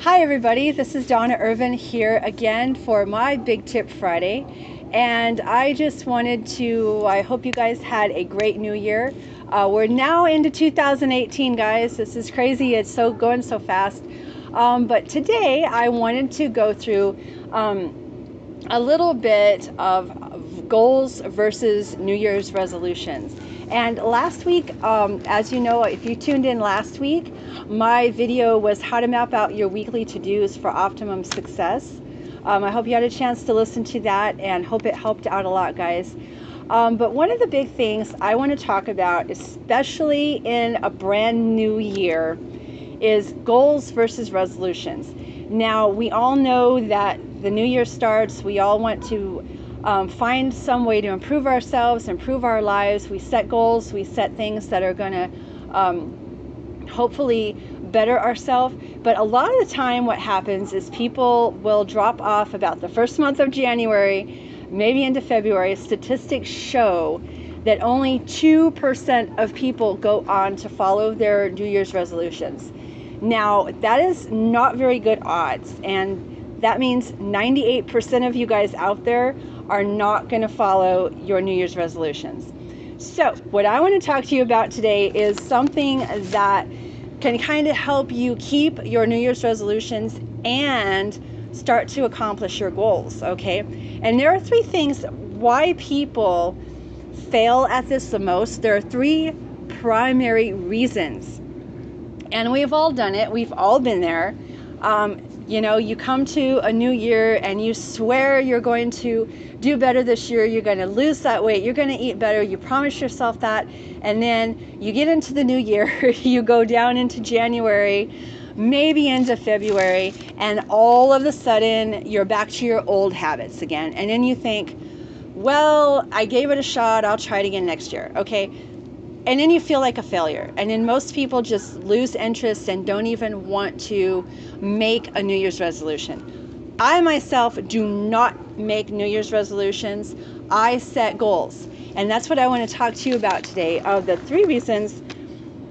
Hi everybody, this is Donna Irvin here again for my Big Tip Friday, and I just wanted to, I hope you guys had a great new year. We're now into 2018, guys. This is crazy. It's going so fast. But today I wanted to go through a little bit of goals versus New Year's resolutions. And last week, as you know, if you tuned in last week, my video was how to map out your weekly to-dos for optimum success. I hope you had a chance to listen to that and hope it helped out a lot, guys. But one of the big things I want to talk about, especially in a brand new year, is goals versus resolutions. Now, we all know that the new year starts. We all want to find some way to improve ourselves, improve our lives. We set goals, we set things that are going to hopefully better ourselves. But a lot of the time what happens is people will drop off about the first month of January, maybe into February. Statistics show that only 2% of people go on to follow their New Year's resolutions. Now, that is not very good odds, and that means 98% of you guys out there are not going to follow your New Year's resolutions. So what I want to talk to you about today is something that can kind of help you keep your New Year's resolutions and start to accomplish your goals, okay? And there are three things why people fail at this the most. There are three primary reasons. And we've all done it. We've all been there. You know, you come to a new year and you swear you're going to do better this year. You're going to lose that weight. You're going to eat better. You promise yourself that. And then you get into the new year. You go down into January, maybe into February, and all of a sudden you're back to your old habits again. And then you think, well, I gave it a shot. I'll try it again next year. Okay. And then you feel like a failure. And then most people just lose interest and don't even want to make a New Year's resolution. I myself do not make New Year's resolutions. I set goals. And that's what I want to talk to you about today. Of the three reasons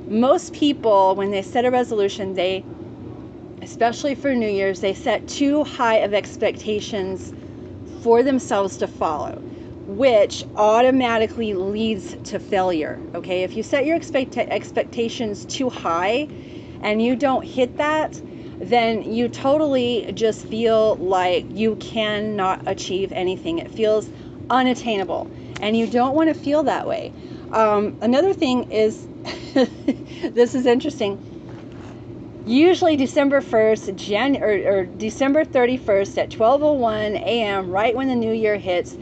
most people, when they set a resolution, they, especially for New Year's, they set too high of expectations for themselves to follow, which automatically leads to failure. Okay, if you set your expectations too high and you don't hit that, then you totally just feel like you cannot achieve anything. It feels unattainable, and you don't want to feel that way. Another thing is, this is interesting. Usually December 1st, or December 31st at 12:01 a.m., right when the new year hits,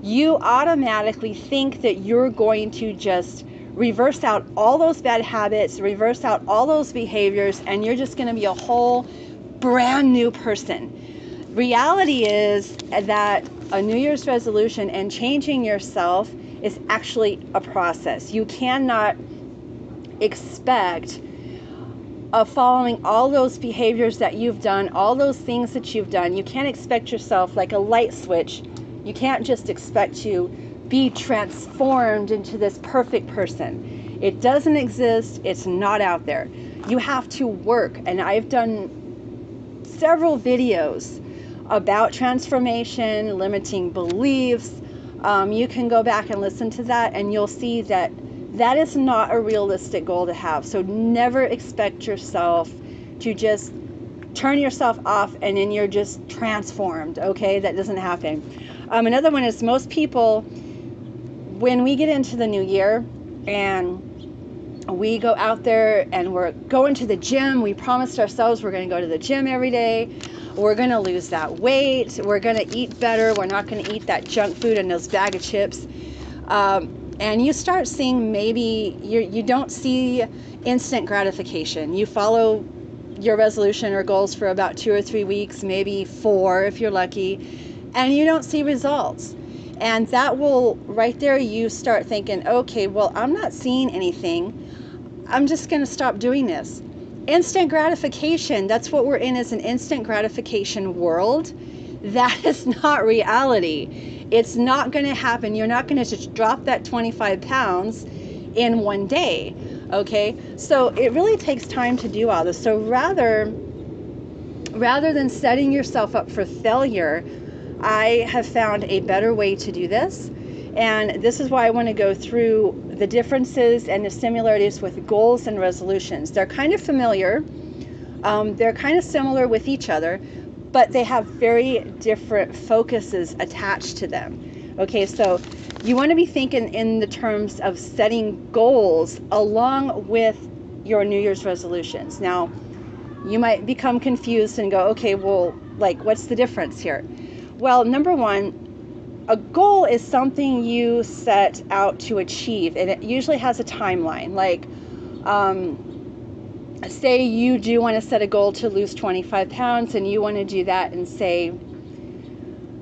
you automatically think that you're going to just reverse out all those bad habits, reverse out all those behaviors, and you're just going to be a whole brand new person. Reality is that a New Year's resolution and changing yourself is actually a process. You cannot expect following all those behaviors that you've done, all those things that you've done. You can't expect yourself like a light switch. You can't just expect to be transformed into this perfect person. It doesn't exist. It's not out there. You have to work. And I've done several videos about transformation, limiting beliefs. You can go back and listen to that, and you'll see that that is not a realistic goal to have. So never expect yourself to just turn yourself off and then you're just transformed. Okay, that doesn't happen. Another one is most people, when we get into the new year and we go out there and we're going to the gym, we promised ourselves we're going to go to the gym every day. We're going to lose that weight. We're going to eat better. We're not going to eat that junk food and those bag of chips. And you start seeing maybe you don't see instant gratification. You follow your resolution or goals for about 2 or 3 weeks, maybe 4 if you're lucky, and you don't see results. And that will, right there, you start thinking, okay, well, I'm not seeing anything. I'm just going to stop doing this. Instant gratification, that's what we're in, is an instant gratification world. That is not reality. It's not going to happen. You're not going to just drop that 25 pounds in one day. Okay, so it really takes time to do all this. So rather rather than setting yourself up for failure, I have found a better way to do this. And this is why I want to go through the differences and the similarities with goals and resolutions. They're kind of familiar. They're kind of similar with each other, but they have very different focuses attached to them. Okay, so you want to be thinking in the terms of setting goals along with your New Year's resolutions. Now, you might become confused and go, okay, well, like, what's the difference here? Well, number one, a goal is something you set out to achieve, and it usually has a timeline. Like, say you do want to set a goal to lose 25 pounds, and you want to do that in, say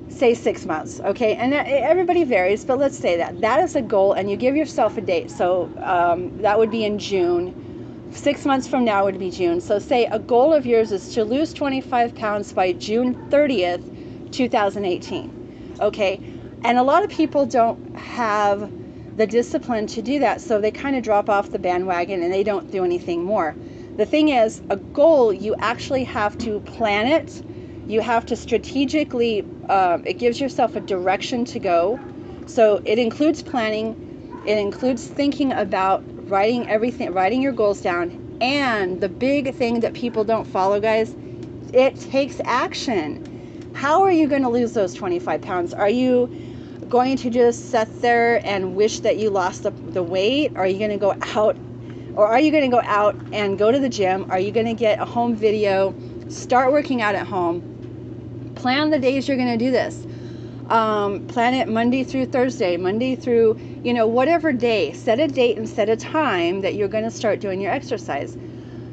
6 months, okay? And everybody varies, but let's say that is a goal, and you give yourself a date. So that would be in June. 6 months from now would be June. So say a goal of yours is to lose 25 pounds by June 30th, 2018, okay? And a lot of people don't have the discipline to do that, so they kind of drop off the bandwagon and they don't do anything more. The thing is, a goal, you actually have to plan it. You have to strategically, it gives yourself a direction to go. So it includes planning, it includes thinking about writing your goals down. And the big thing that people don't follow, guys, it takes action. How are you going to lose those 25 pounds? Are you going to just sit there and wish that you lost the weight? Are you going to go out? Or are you going to go out and go to the gym? Are you going to get a home video? Start working out at home. Plan the days you're going to do this. Plan it Monday through Thursday, Monday through, whatever day. Set a date and set a time that you're going to start doing your exercise.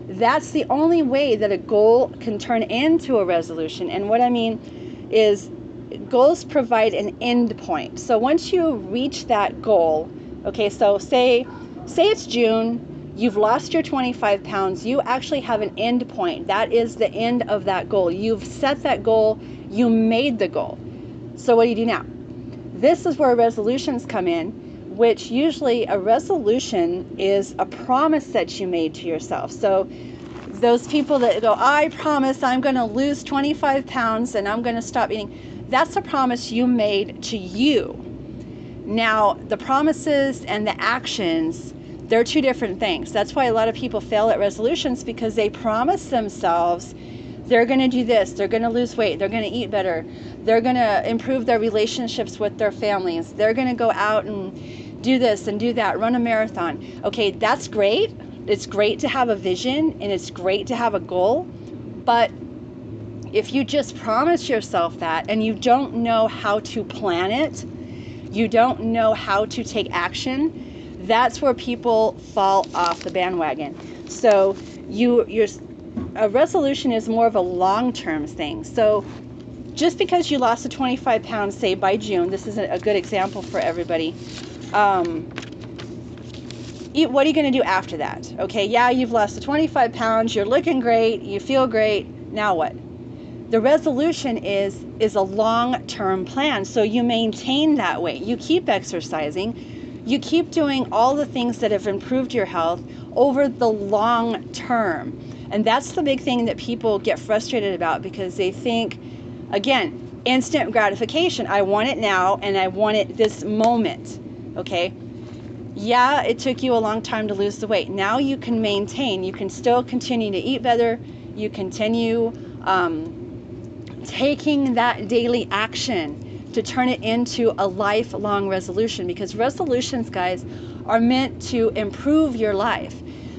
That's the only way that a goal can turn into a resolution. And what I mean is, goals provide an end point. So once you reach that goal, okay, so say it's June, you've lost your 25 pounds, you actually have an end point. That is the end of that goal. You've set that goal, you made the goal. So what do you do now? This is where resolutions come in, which usually a resolution is a promise that you made to yourself. So those people that go, I promise I'm going to lose 25 pounds and I'm going to stop eating, that's a promise you made to you. Now, the promises and the actions, they're two different things. That's why a lot of people fail at resolutions, because they promise themselves they're going to do this, they're going to lose weight, they're going to eat better, they're going to improve their relationships with their families, they're going to go out and do this and do that, run a marathon. Okay, that's great. It's great to have a vision and it's great to have a goal, but if you just promise yourself that and you don't know how to plan it, you don't know how to take action, that's where people fall off the bandwagon. So a resolution is more of a long-term thing. So just because you lost the 25 pounds, say by June, this is a good example for everybody. What are you going to do after that? Okay, yeah, you've lost the 25 pounds, you're looking great, you feel great. Now what? The resolution is a long-term plan. So you maintain that weight. You keep exercising. You keep doing all the things that have improved your health over the long term. And that's the big thing that people get frustrated about, because they think, again, instant gratification. I want it now and I want it this moment. Okay? Yeah, it took you a long time to lose the weight. Now you can maintain. You can still continue to eat better. You continue taking that daily action to turn it into a lifelong resolution, because resolutions, guys, are meant to improve your life.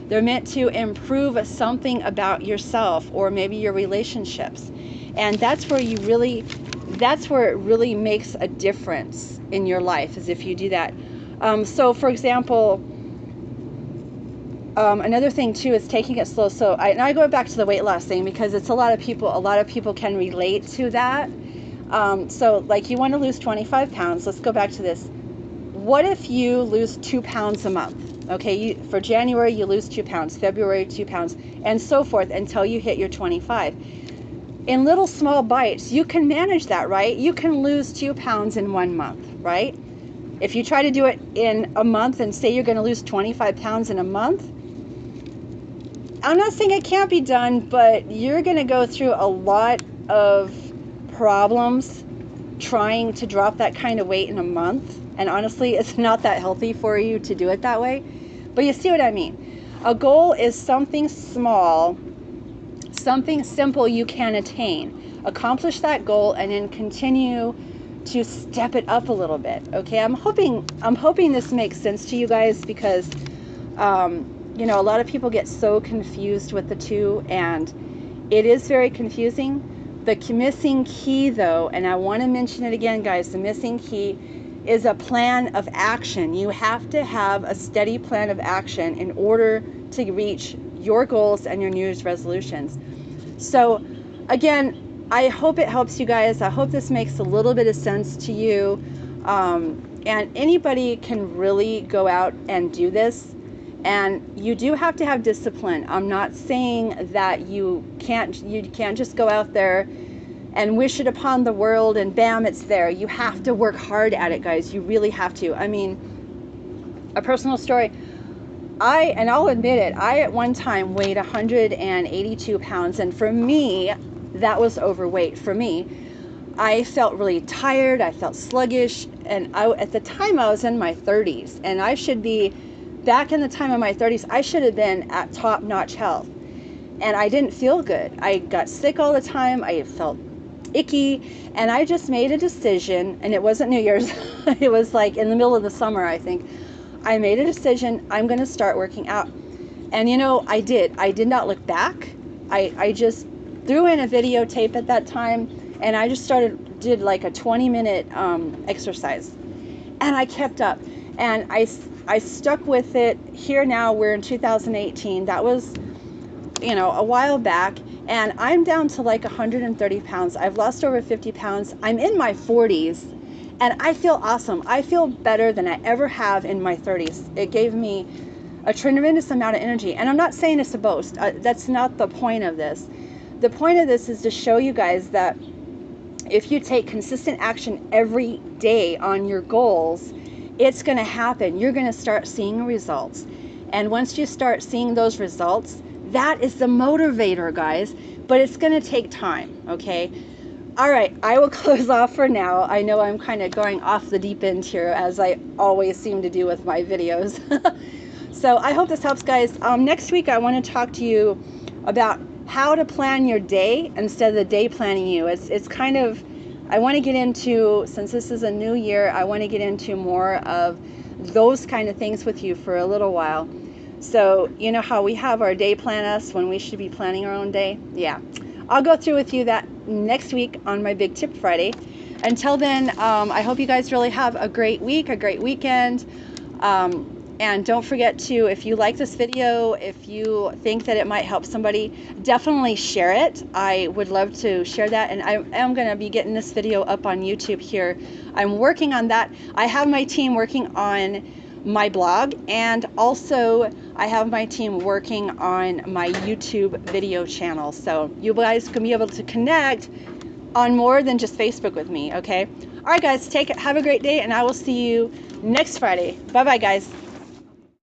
They're meant to improve something about yourself or maybe your relationships. And that's where it really makes a difference in your life, is if you do that. So for example, another thing too is taking it slow. So I go back to the weight loss thing, because it's a lot of people can relate to that. So like, you want to lose 25 pounds. Let's go back to this. What if you lose 2 pounds a month? Okay, for January, you lose 2 pounds, February, 2 pounds, and so forth until you hit your 25. In little small bites, you can manage that, right? You can lose 2 pounds in 1 month, right? If you try to do it in a month and say you're going to lose 25 pounds in a month, I'm not saying it can't be done, but you're going to go through a lot of problems trying to drop that kind of weight in a month. And honestly, it's not that healthy for you to do it that way. But you see what I mean? A goal is something small, something simple you can attain. Accomplish that goal and then continue to step it up a little bit. Okay, I'm hoping this makes sense to you guys, because you know, a lot of people get so confused with the two, and it is very confusing. The missing key, though, and I want to mention it again, guys, the missing key is a plan of action. You have to have a steady plan of action in order to reach your goals and your New Year's resolutions. So again, I hope it helps you guys. I hope this makes a little bit of sense to you. And anybody can really go out and do this. And you do have to have discipline. I'm not saying that you can't just go out there and wish it upon the world and bam, it's there. You have to work hard at it, guys. You really have to. I mean, a personal story. I'll admit it, I at one time weighed 182 pounds. And for me, that was overweight. For me, I felt really tired. I felt sluggish. And at the time I was in my 30s, and I should be back in the time of my 30s, I should have been at top-notch health. And I didn't feel good. I got sick all the time. I felt icky. And I just made a decision, and it wasn't New Year's. It was like in the middle of the summer, I think. I made a decision, I'm going to start working out. And you know, I did. I did not look back. I just threw in a videotape at that time, and I just did like a 20-minute exercise. And I kept up. And I stuck with it. Here now, we're in 2018. That was, you know, a while back. And I'm down to like 130 pounds. I've lost over 50 pounds. I'm in my 40s. And I feel awesome. I feel better than I ever have in my 30s. It gave me a tremendous amount of energy. And I'm not saying this to boast. That's not the point of this. The point of this is to show you guys that if you take consistent action every day on your goals, it's going to happen. You're going to start seeing results. And once you start seeing those results, that is the motivator, guys. But it's going to take time, okay? All right, I will close off for now. I know I'm kind of going off the deep end here, as I always seem to do with my videos. So I hope this helps, guys. Next week, I want to talk to you about how to plan your day instead of the day planning you. It's kind of, I want to get into, since this is a new year, I want to get into more of those kind of things with you for a little while. So you know how we have our day plan us when we should be planning our own day? Yeah, I'll go through with you that next week on my Big Tip Friday. Until then, I hope you guys really have a great week, a great weekend. And don't forget to, if you like this video, if you think that it might help somebody, definitely share it. I would love to share that. And I am going to be getting this video up on YouTube here. I'm working on that. I have my team working on my blog, and also I have my team working on my YouTube video channel. So you guys can be able to connect on more than just Facebook with me, okay? All right, guys, have a great day, and I will see you next Friday. Bye-bye, guys.